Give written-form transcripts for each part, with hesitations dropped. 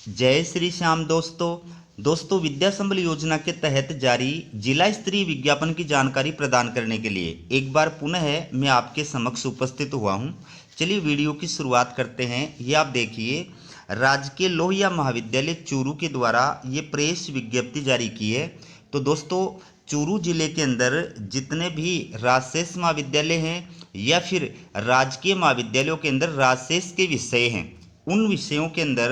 जय श्री श्याम दोस्तों विद्या संबल योजना के तहत जारी जिला स्तरीय विज्ञापन की जानकारी प्रदान करने के लिए एक बार पुनः मैं आपके समक्ष उपस्थित हुआ हूं। चलिए वीडियो की शुरुआत करते हैं। ये आप देखिए, राजकीय लोहिया महाविद्यालय चूरू के द्वारा ये प्रेस विज्ञप्ति जारी की है। तो दोस्तों, चूरू जिले के अंदर जितने भी राजशेष महाविद्यालय हैं या फिर राजकीय महाविद्यालयों के अंदर राजशेष के विषय हैं, उन विषयों के अंदर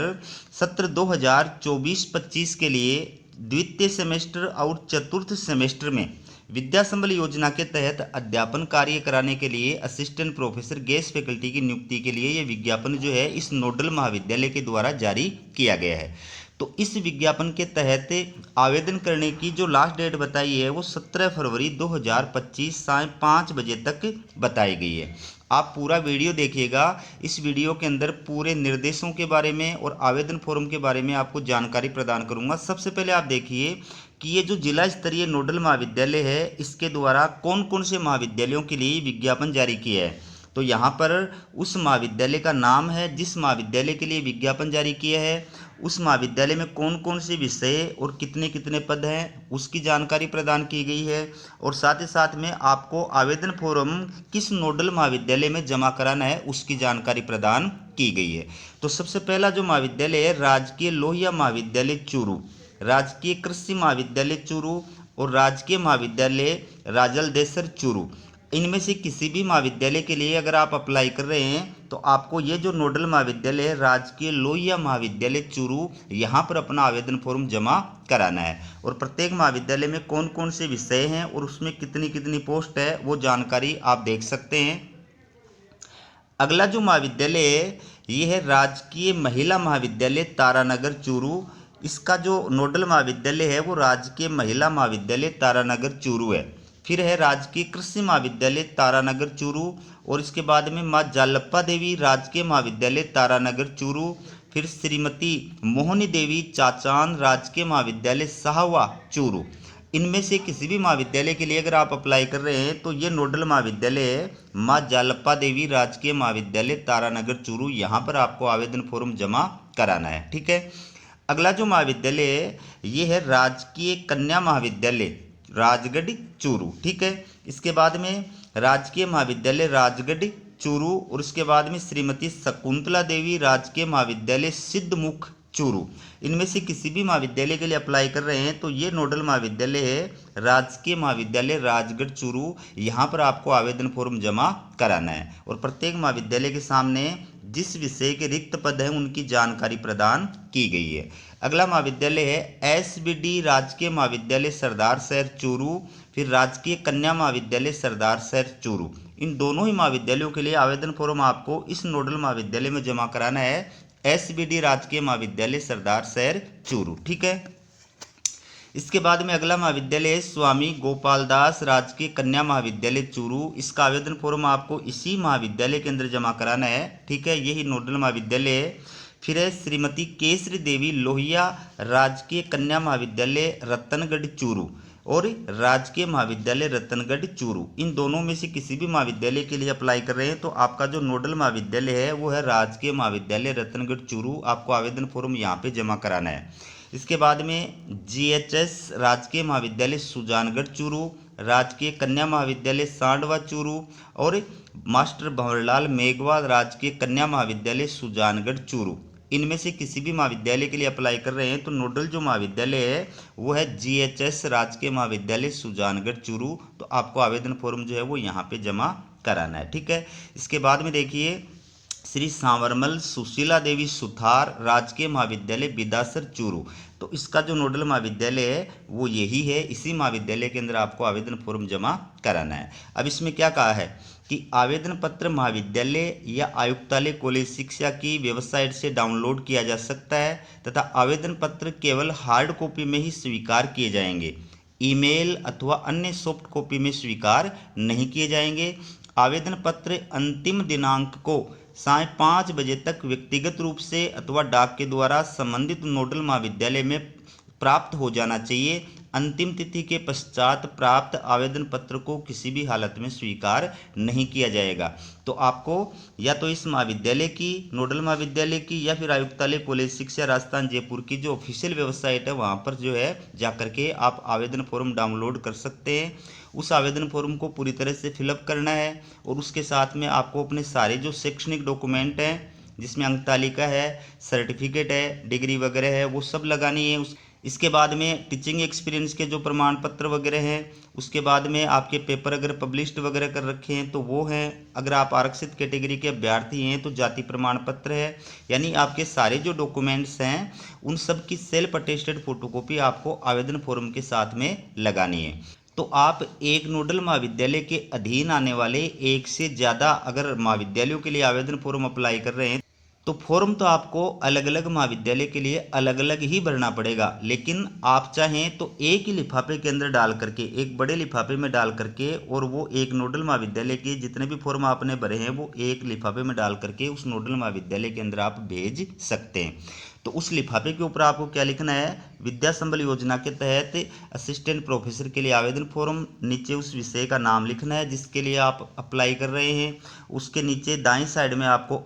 सत्र 2024-25 के लिए द्वितीय सेमेस्टर और चतुर्थ सेमेस्टर में विद्या संबल योजना के तहत अध्यापन कार्य कराने के लिए असिस्टेंट प्रोफेसर गेस्ट फैकल्टी की नियुक्ति के लिए ये विज्ञापन जो है इस नोडल महाविद्यालय के द्वारा जारी किया गया है। तो इस विज्ञापन के तहत आवेदन करने की जो लास्ट डेट बताई है वो 17 फरवरी 2025 साय 5 बजे तक बताई गई है। आप पूरा वीडियो देखिएगा। इस वीडियो के अंदर पूरे निर्देशों के बारे में और आवेदन फॉर्म के बारे में आपको जानकारी प्रदान करूंगा। सबसे पहले आप देखिए कि ये जो जिला स्तरीय नोडल महाविद्यालय है, इसके द्वारा कौन कौन से महाविद्यालयों के लिए विज्ञापन जारी किया है। तो यहाँ पर उस महाविद्यालय का नाम है, जिस महाविद्यालय के लिए विज्ञापन जारी किया है, उस महाविद्यालय में कौन कौन से विषय और कितने कितने पद हैं उसकी जानकारी प्रदान की गई है। और साथ ही साथ में आपको आवेदन फॉर्म किस नोडल महाविद्यालय में जमा कराना है उसकी जानकारी प्रदान की गई है। तो सबसे पहला जो महाविद्यालय है, राजकीय लोहिया महाविद्यालय चूरू, राजकीय कृषि महाविद्यालय चूरू और राजकीय महाविद्यालय राजलदेसर चूरू। इनमें से किसी भी महाविद्यालय के लिए अगर आप अप्लाई कर रहे हैं तो आपको ये जो नोडल महाविद्यालय है राजकीय लोहिया महाविद्यालय चूरू, यहाँ पर अपना आवेदन फॉर्म जमा कराना है। और प्रत्येक महाविद्यालय में कौन कौन से विषय हैं और उसमें कितनी कितनी पोस्ट है वो जानकारी आप देख सकते हैं। अगला जो महाविद्यालय है ये है राजकीय महिला महाविद्यालय तारानगर चूरू। इसका जो नोडल महाविद्यालय है वो राजकीय महिला महाविद्यालय तारानगर चूरू है। फिर है राजकीय कृषि महाविद्यालय तारानगर चूरू और इसके बाद में माँ जालप्पा देवी राजकीय महाविद्यालय तारानगर चूरू। फिर श्रीमती मोहनी देवी चाचान राजकीय महाविद्यालय साहवा चूरू। इनमें से किसी भी महाविद्यालय के लिए अगर आप अप्लाई कर रहे हैं तो ये नोडल महाविद्यालय है माँ जालप्पा देवी राजकीय महाविद्यालय तारानगर चूरू। यहाँ पर आपको आवेदन फॉर्म जमा कराना है। ठीक है। अगला जो महाविद्यालय है ये है राजकीय कन्या महाविद्यालय राजगढ़ चूरू। ठीक है। इसके बाद में राजकीय महाविद्यालय राजगढ़ चूरू और उसके बाद में श्रीमती शकुंतला देवी राजकीय महाविद्यालय सिद्धमुख चूरू। इनमें से किसी भी महाविद्यालय के लिए अप्लाई कर रहे हैं तो ये नोडल महाविद्यालय है राजकीय महाविद्यालय राजगढ़ चूरू। यहाँ पर आपको आवेदन फॉर्म जमा कराना है और प्रत्येक महाविद्यालय के सामने जिस विषय के रिक्त पद हैं उनकी जानकारी प्रदान की गई है। अगला महाविद्यालय है एसबीडी राजकीय महाविद्यालय सरदार शहर चूरू, फिर राजकीय कन्या महाविद्यालय सरदार शहर चूरू। इन दोनों ही महाविद्यालयों के लिए आवेदन फॉर्म आपको इस नोडल महाविद्यालय में जमा कराना है, एसबीडी राजकीय महाविद्यालय सरदार शहर चूरू। ठीक है। इसके बाद में अगला महाविद्यालय है स्वामी गोपाल दास राजकीय कन्या महाविद्यालय चूरू। इसका आवेदन फॉर्म आपको इसी महाविद्यालय के अंदर जमा कराना है। ठीक है। यही नोडल महाविद्यालय है। फिर है श्रीमती केसरी देवी लोहिया राजकीय कन्या महाविद्यालय रतनगढ़ चूरू और राजकीय महाविद्यालय रतनगढ़ चूरू। इन दोनों में से किसी भी महाविद्यालय के लिए अप्लाई कर रहे हैं तो आपका जो नोडल महाविद्यालय है वो है राजकीय महाविद्यालय रतनगढ़ चूरू। आपको आवेदन फॉर्म यहाँ पे जमा कराना है। इसके बाद में जीएचएस राजकीय महाविद्यालय सुजानगढ़ चूरू, राजकीय कन्या महाविद्यालय सांडवा चूरू और मास्टर भंवरलाल मेघवाल राजकीय कन्या महाविद्यालय सुजानगढ़ चूरू। इनमें से किसी भी महाविद्यालय के लिए अप्लाई कर रहे हैं तो नोडल जो महाविद्यालय है वो है जीएचएस राजकीय महाविद्यालय सुजानगढ़ चूरू। तो आपको आवेदन फॉर्म जो है वो यहाँ पे जमा कराना है। ठीक है। इसके बाद में देखिए श्री सांवरमल सुशीला देवी सुथार राजकीय महाविद्यालय बिदासर चूरू। तो इसका जो नोडल महाविद्यालय है वो यही है। इसी महाविद्यालय के अंदर आपको आवेदन फॉर्म जमा कराना है। अब इसमें क्या कहा है कि आवेदन पत्र महाविद्यालय या आयुक्तालय कॉलेज शिक्षा की वेबसाइट से डाउनलोड किया जा सकता है तथा आवेदन पत्र केवल हार्ड कॉपी में ही स्वीकार किए जाएंगे, ईमेल अथवा अन्य सॉफ्ट कॉपी में स्वीकार नहीं किए जाएंगे। आवेदन पत्र अंतिम दिनांक को साय 5 बजे तक व्यक्तिगत रूप से अथवा डाक के द्वारा संबंधित नोडल महाविद्यालय में प्राप्त हो जाना चाहिए। अंतिम तिथि के पश्चात प्राप्त आवेदन पत्र को किसी भी हालत में स्वीकार नहीं किया जाएगा। तो आपको या तो इस महाविद्यालय की, नोडल महाविद्यालय की, या फिर आयुक्तालय कॉलेज शिक्षा राजस्थान जयपुर की जो ऑफिशियल वेबसाइट है वहाँ पर जो है जाकर के आप आवेदन फॉर्म डाउनलोड कर सकते हैं। उस आवेदन फॉर्म को पूरी तरह से फिलअप करना है और उसके साथ में आपको अपने सारे जो शैक्षणिक डॉक्यूमेंट हैं, जिसमें अंक तालिका है, सर्टिफिकेट है, डिग्री वगैरह है, वो सब लगानी है। इसके बाद में टीचिंग एक्सपीरियंस के जो प्रमाण पत्र वगैरह हैं, उसके बाद में आपके पेपर अगर पब्लिश्ड वगैरह कर रखे हैं तो वो हैं। अगर आप आरक्षित कैटेगरी के अभ्यर्थी हैं तो जाति प्रमाण पत्र है। यानी आपके सारे जो डॉक्यूमेंट्स हैं उन सब की सेल्फ अटेस्टेड फोटोकॉपी आपको आवेदन फॉर्म के साथ में लगानी है। तो आप एक नोडल महाविद्यालय के अधीन आने वाले एक से ज़्यादा अगर महाविद्यालयों के लिए आवेदन फॉर्म अप्लाई कर रहे हैं तो फॉर्म तो आपको अलग अलग महाविद्यालय के लिए अलग अलग ही भरना पड़ेगा। लेकिन आप चाहें तो एक ही लिफाफे के अंदर डाल करके, एक बड़े लिफाफे में डाल करके, और वो एक नोडल महाविद्यालय के जितने भी फॉर्म आपने भरे हैं वो एक लिफाफे में डाल करके उस नोडल महाविद्यालय के अंदर आप भेज सकते हैं। तो उस लिफाफे के ऊपर आपको क्या लिखना है, विद्या संबल योजना के तहत असिस्टेंट प्रोफेसर के लिए आवेदन फॉर्म, नीचे उस विषय का नाम लिखना है जिसके लिए आप अप्लाई कर रहे हैं। उसके नीचे दाईं साइड में आपको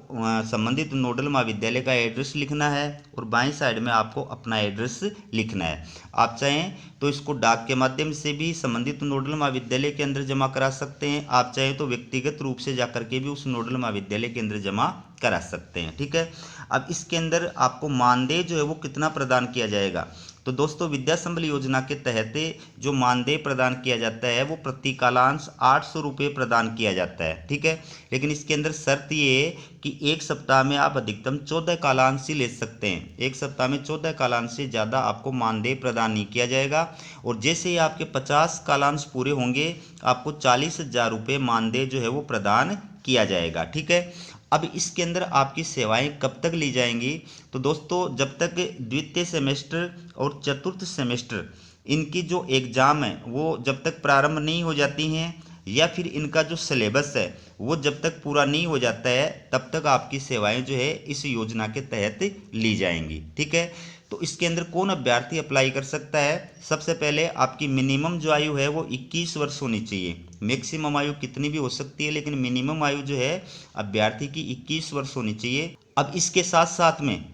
संबंधित नोडल महाविद्यालय का एड्रेस लिखना है और बाईं साइड में आपको अपना एड्रेस लिखना है। आप चाहें तो इसको डाक के माध्यम से भी संबंधित नोडल महाविद्यालय के अंदर जमा करा सकते हैं। आप चाहें तो व्यक्तिगत रूप से जाकर के भी उस नोडल महाविद्यालय के अंदर जमा करा सकते हैं। ठीक है। अब इसके अंदर आपको मानदेय जो है वो कितना प्रदान किया जाएगा। तो दोस्तों, विद्या संबल योजना के तहत जो मानदेय प्रदान किया जाता है वो प्रति कालांश 800 रुपये प्रदान किया जाता है। ठीक है। लेकिन इसके अंदर शर्त ये है कि एक सप्ताह में आप अधिकतम 14 कालांश ही ले सकते हैं। एक सप्ताह में 14 कालांश से ज़्यादा आपको मानदेय प्रदान नहीं किया जाएगा। और जैसे ही आपके 50 कालांश पूरे होंगे आपको 40,000 रुपये मानदेय जो है वो प्रदान किया जाएगा। ठीक है। अब इसके अंदर आपकी सेवाएं कब तक ली जाएंगी। तो दोस्तों, जब तक द्वितीय सेमेस्टर और चतुर्थ सेमेस्टर इनकी जो एग्ज़ाम है वो जब तक प्रारंभ नहीं हो जाती हैं, या फिर इनका जो सिलेबस है वो जब तक पूरा नहीं हो जाता है, तब तक आपकी सेवाएं जो है इस योजना के तहत ली जाएंगी। ठीक है। तो इसके अंदर कौन अभ्यर्थी अप्लाई कर सकता है। सबसे पहले आपकी मिनिमम जो आयु है वो 21 वर्ष होनी चाहिए। मैक्सिमम आयु कितनी भी हो सकती है, लेकिन मिनिमम आयु जो है अभ्यर्थी की 21 वर्ष होनी चाहिए। अब इसके साथ साथ में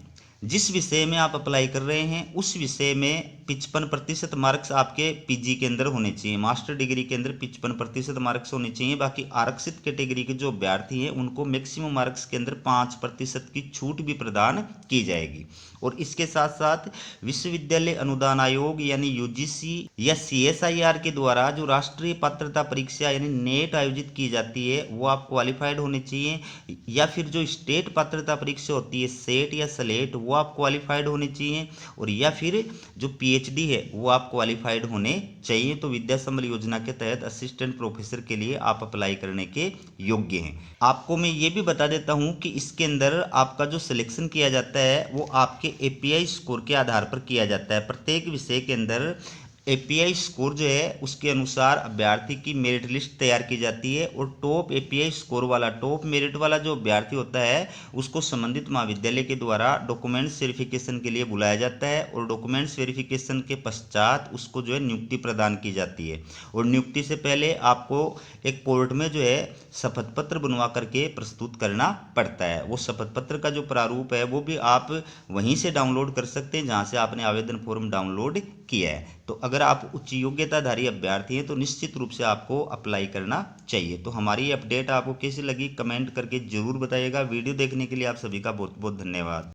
जिस विषय में आप अप्लाई कर रहे हैं उस विषय में 55% मार्क्स आपके पीजी के अंदर होने चाहिए। मास्टर डिग्री के अंदर 55% मार्क्स होने चाहिए। बाकी आरक्षित कैटेगरी के जो अभ्यर्थी हैं उनको मैक्सिमम मार्क्स के अंदर 5% की छूट भी प्रदान की जाएगी। और इसके साथ साथ विश्वविद्यालय अनुदान आयोग यानी यूजीसी या सीएसआईआर के द्वारा जो राष्ट्रीय पात्रता परीक्षा यानी नेट आयोजित की जाती है वो आप क्वालिफाइड होने चाहिए। या फिर जो स्टेट पात्रता परीक्षा होती है सेट या स्लेट वो आप क्वालिफाइड होने चाहिए। और या फिर जो पीएचडी है वो आप क्वालिफाइड होने चाहिए। तो विद्या संबल योजना के तहत असिस्टेंट प्रोफेसर के लिए आप अप्लाई करने के योग्य हैं। आपको मैं ये भी बता देता हूँ कि इसके अंदर आपका जो सिलेक्शन किया जाता है वो आपके एपीआई स्कोर के आधार पर किया जाता है। प्रत्येक विषय के अंदर एपीआई स्कोर जो है उसके अनुसार अभ्यर्थी की मेरिट लिस्ट तैयार की जाती है। और टॉप एपीआई स्कोर वाला, टॉप मेरिट वाला जो अभ्यर्थी होता है उसको संबंधित महाविद्यालय के द्वारा डॉक्यूमेंट्स वेरिफिकेशन के लिए बुलाया जाता है। और डॉक्यूमेंट्स वेरिफिकेशन के पश्चात उसको जो है नियुक्ति प्रदान की जाती है। और नियुक्ति से पहले आपको एक कोर्ट में जो है शपथ पत्र बनवा करके प्रस्तुत करना पड़ता है। वो शपथ पत्र का जो प्रारूप है वो भी आप वहीं से डाउनलोड कर सकते हैं जहाँ से आपने आवेदन फॉर्म डाउनलोड किया है। तो अगर आप उच्च योग्यताधारी अभ्यर्थी हैं तो निश्चित रूप से आपको अप्लाई करना चाहिए। तो हमारी अपडेट आपको कैसी लगी कमेंट करके जरूर बताइएगा। वीडियो देखने के लिए आप सभी का बहुत बहुत धन्यवाद।